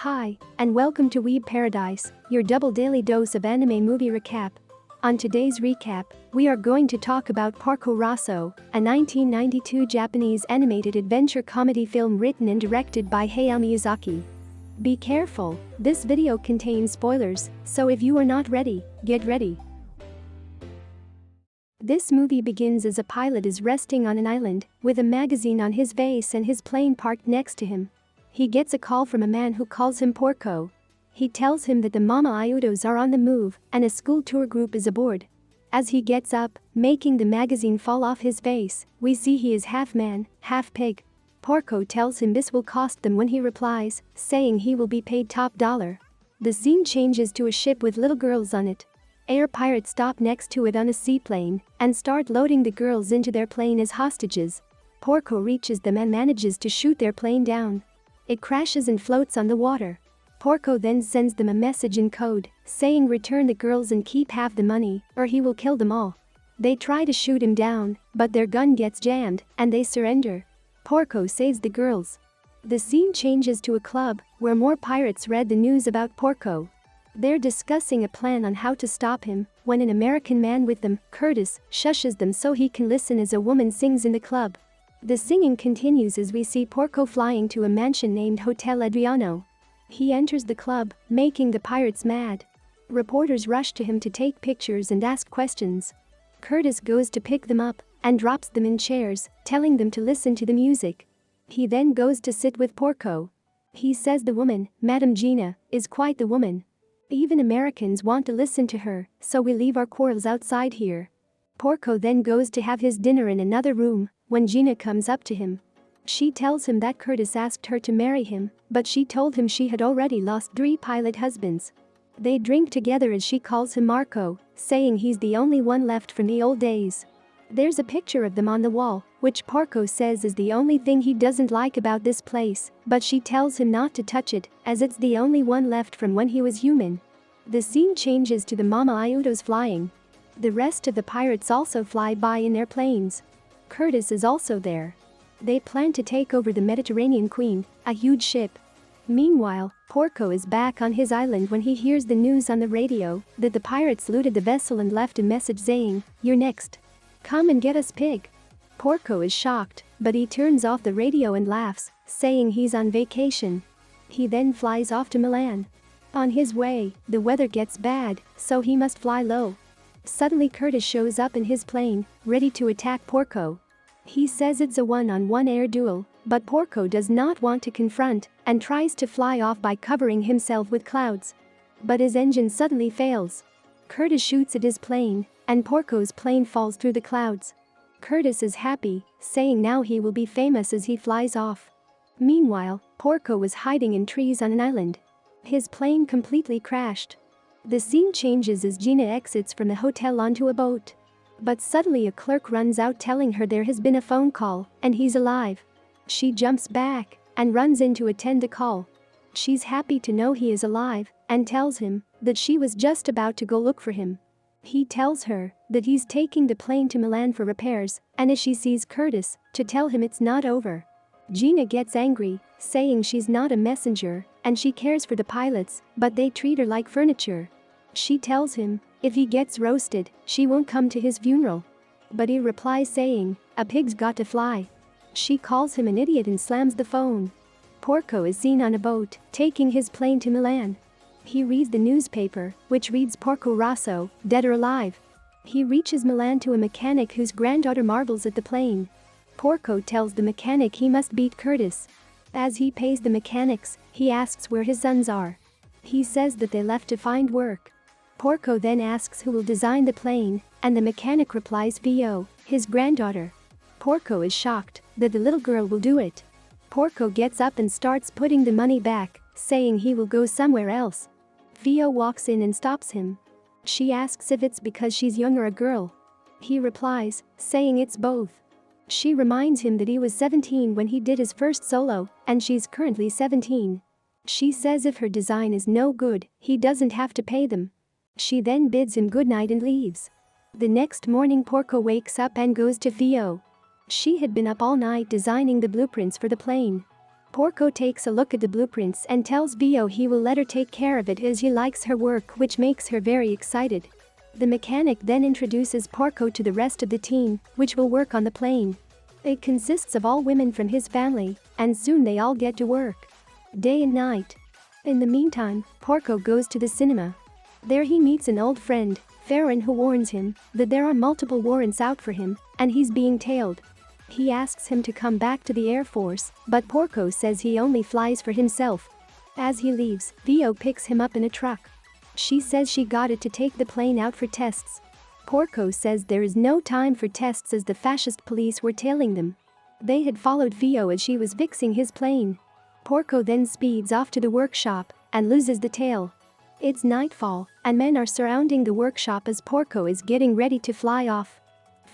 Hi, and welcome to Weeb Paradise, your double daily dose of anime movie recap. On today's recap, we are going to talk about Porco Rosso, a 1992 Japanese animated adventure comedy film written and directed by Hayao Miyazaki. Be careful, this video contains spoilers, so if you are not ready, get ready. This movie begins as a pilot is resting on an island, with a magazine on his vase and his plane parked next to him. He gets a call from a man who calls him Porco. He tells him that the Mama Iutos are on the move and a school tour group is aboard. As he gets up, making the magazine fall off his vase, we see he is half man, half pig. Porco tells him this will cost them when he replies, saying he will be paid top dollar. The scene changes to a ship with little girls on it. Air pirates stop next to it on a seaplane and start loading the girls into their plane as hostages. Porco reaches them and manages to shoot their plane down. It crashes and floats on the water. Porco then sends them a message in code, saying return the girls and keep half the money, or he will kill them all. They try to shoot him down, but their gun gets jammed, and they surrender. Porco saves the girls. The scene changes to a club, where more pirates read the news about Porco. They're discussing a plan on how to stop him, when an American man with them, Curtis, shushes them so he can listen as a woman sings in the club. The singing continues as we see Porco flying to a mansion named Hotel Adriano. He enters the club, making the pirates mad. Reporters rush to him to take pictures and ask questions. Curtis goes to pick them up and drops them in chairs, telling them to listen to the music. He then goes to sit with Porco. He says the woman, Madame Gina, is quite the woman. Even Americans want to listen to her, so we leave our quarrels outside here. Porco then goes to have his dinner in another room when Gina comes up to him. She tells him that Curtis asked her to marry him, but she told him she had already lost 3 pilot husbands. They drink together as she calls him Marco, saying he's the only one left from the old days. There's a picture of them on the wall, which Porco says is the only thing he doesn't like about this place, but she tells him not to touch it, as it's the only one left from when he was human. The scene changes to the Mama Iutos flying. The rest of the pirates also fly by in their planes. Curtis is also there. They plan to take over the Mediterranean Queen, a huge ship. Meanwhile, Porco is back on his island when he hears the news on the radio that the pirates looted the vessel and left a message saying, "You're next. Come and get us, pig." Porco is shocked, but he turns off the radio and laughs, saying he's on vacation. He then flies off to Milan. On his way, the weather gets bad, so he must fly low. Suddenly Curtis shows up in his plane, ready to attack Porco. He says it's a one-on-one air duel, but Porco does not want to confront and tries to fly off by covering himself with clouds. But his engine suddenly fails. Curtis shoots at his plane, and Porco's plane falls through the clouds. Curtis is happy, saying now he will be famous as he flies off. Meanwhile, Porco was hiding in trees on an island. His plane completely crashed. The scene changes as Gina exits from the hotel onto a boat. But suddenly a clerk runs out telling her there has been a phone call and he's alive. She jumps back and runs in to attend the call. She's happy to know he is alive and tells him that she was just about to go look for him. He tells her that he's taking the plane to Milan for repairs, and as she sees Curtis, to tell him it's not over. Gina gets angry, saying she's not a messenger and she cares for the pilots, but they treat her like furniture. She tells him if he gets roasted, she won't come to his funeral. But he replies saying, "A pig's got to fly." She calls him an idiot and slams the phone. Porco is seen on a boat, taking his plane to Milan. He reads the newspaper, which reads Porco Rosso, dead or alive. He reaches Milan to a mechanic whose granddaughter marvels at the plane. Porco tells the mechanic he must beat Curtis. As he pays the mechanics, he asks where his sons are. He says that they left to find work. Porco then asks who will design the plane, and the mechanic replies Vio, his granddaughter. Porco is shocked that the little girl will do it. Porco gets up and starts putting the money back, saying he will go somewhere else. Vio walks in and stops him. She asks if it's because she's young or a girl. He replies, saying it's both. She reminds him that he was 17 when he did his first solo, and she's currently 17. She says if her design is no good, he doesn't have to pay them. She then bids him goodnight and leaves. The next morning Porco wakes up and goes to Vio. She had been up all night designing the blueprints for the plane. Porco takes a look at the blueprints and tells Vio he will let her take care of it as he likes her work, which makes her very excited. The mechanic then introduces Porco to the rest of the team, which will work on the plane. It consists of all women from his family, and soon they all get to work. Day and night. In the meantime, Porco goes to the cinema. There he meets an old friend, Farron, who warns him that there are multiple warrants out for him, and he's being tailed. He asks him to come back to the Air Force, but Porco says he only flies for himself. As he leaves, Vio picks him up in a truck. She says she got it to take the plane out for tests. Porco says there is no time for tests as the fascist police were tailing them. They had followed Vio as she was fixing his plane. Porco then speeds off to the workshop and loses the tail. It's nightfall, and men are surrounding the workshop as Porco is getting ready to fly off.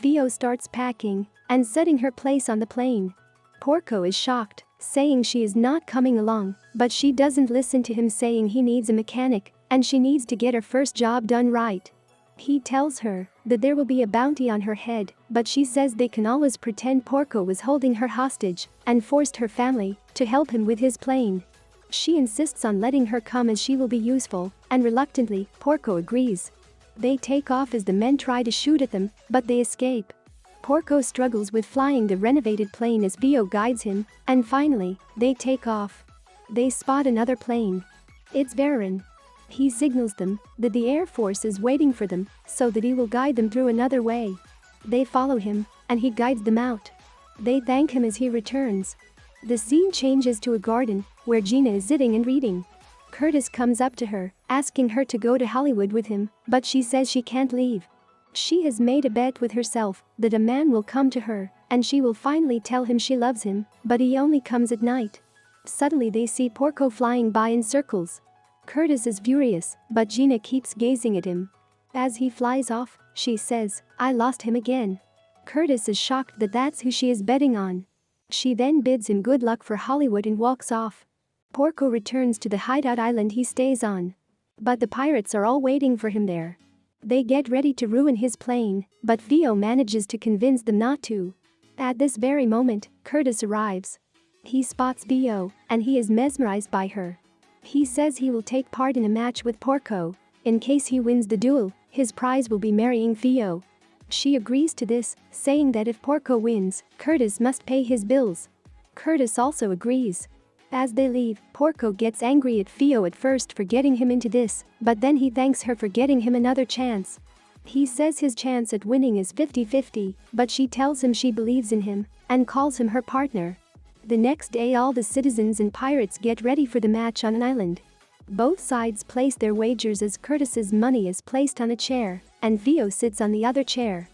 Vio starts packing and setting her place on the plane. Porco is shocked, saying she is not coming along, but she doesn't listen to him, saying he needs a mechanic and she needs to get her first job done right. He tells her that there will be a bounty on her head, but she says they can always pretend Porco was holding her hostage and forced her family to help him with his plane. She insists on letting her come as she will be useful, and reluctantly, Porco agrees. They take off as the men try to shoot at them, but they escape. Porco struggles with flying the renovated plane as Vio guides him, and finally, they take off. They spot another plane. It's Varun. He signals them that the Air Force is waiting for them, so that he will guide them through another way. They follow him, and he guides them out. They thank him as he returns. The scene changes to a garden, where Gina is sitting and reading. Curtis comes up to her, asking her to go to Hollywood with him, but she says she can't leave. She has made a bet with herself that a man will come to her, and she will finally tell him she loves him, but he only comes at night. Suddenly they see Porco flying by in circles. Curtis is furious, but Gina keeps gazing at him. As he flies off, she says, "I lost him again." Curtis is shocked that that's who she is betting on. She then bids him good luck for Hollywood and walks off. Porco returns to the hideout island he stays on. But the pirates are all waiting for him there. They get ready to ruin his plane, but Vio manages to convince them not to. At this very moment, Curtis arrives. He spots Vio, and he is mesmerized by her. He says he will take part in a match with Porco. In case he wins the duel, his prize will be marrying Vio. She agrees to this, saying that if Porco wins, Curtis must pay his bills. Curtis also agrees. As they leave, Porco gets angry at Vio at first for getting him into this, but then he thanks her for getting him another chance. He says his chance at winning is 50-50, but she tells him she believes in him and calls him her partner. The next day all the citizens and pirates get ready for the match on an island. Both sides place their wagers as Curtis's money is placed on a chair, and Vio sits on the other chair.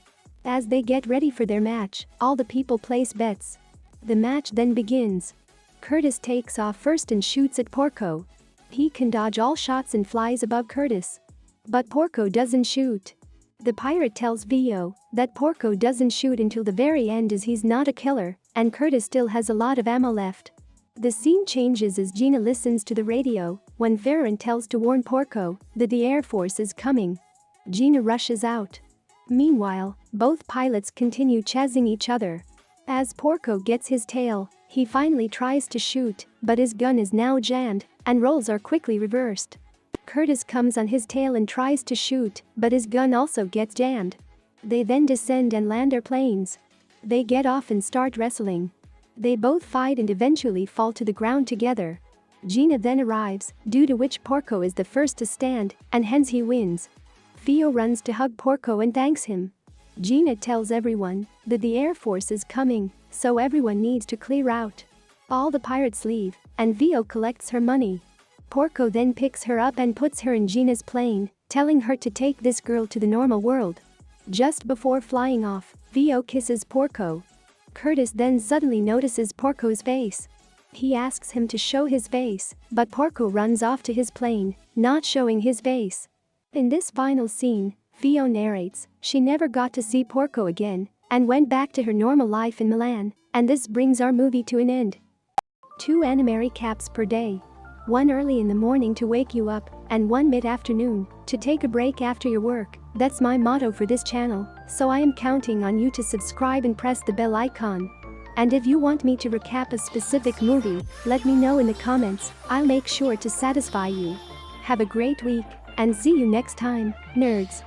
As they get ready for their match, all the people place bets. The match then begins. Curtis takes off first and shoots at Porco. He can dodge all shots and flies above Curtis. But Porco doesn't shoot. The pirate tells Vio that Porco doesn't shoot until the very end as he's not a killer, and Curtis still has a lot of ammo left. The scene changes as Gina listens to the radio when Farron tells to warn Porco that the Air Force is coming. Gina rushes out. Meanwhile, both pilots continue chasing each other. As Porco gets his tail, he finally tries to shoot, but his gun is now jammed, and rolls are quickly reversed. Curtis comes on his tail and tries to shoot, but his gun also gets jammed. They then descend and land their planes. They get off and start wrestling. They both fight and eventually fall to the ground together. Gina then arrives, due to which Porco is the first to stand, and hence he wins. Vio runs to hug Porco and thanks him. Gina tells everyone that the Air Force is coming, so everyone needs to clear out. All the pirates leave, and Vio collects her money. Porco then picks her up and puts her in Gina's plane, telling her to take this girl to the normal world. Just before flying off, Vio kisses Porco. Curtis then suddenly notices Porco's face. He asks him to show his face, but Porco runs off to his plane, not showing his face. In this final scene, Vio narrates she never got to see Porco again and went back to her normal life in Milan, and this brings our movie to an end. 2 anime recaps per day. 1 early in the morning to wake you up, and 1 mid-afternoon to take a break after your work. That's my motto for this channel, so I am counting on you to subscribe and press the bell icon. And if you want me to recap a specific movie, let me know in the comments, I'll make sure to satisfy you. Have a great week, and see you next time, nerds.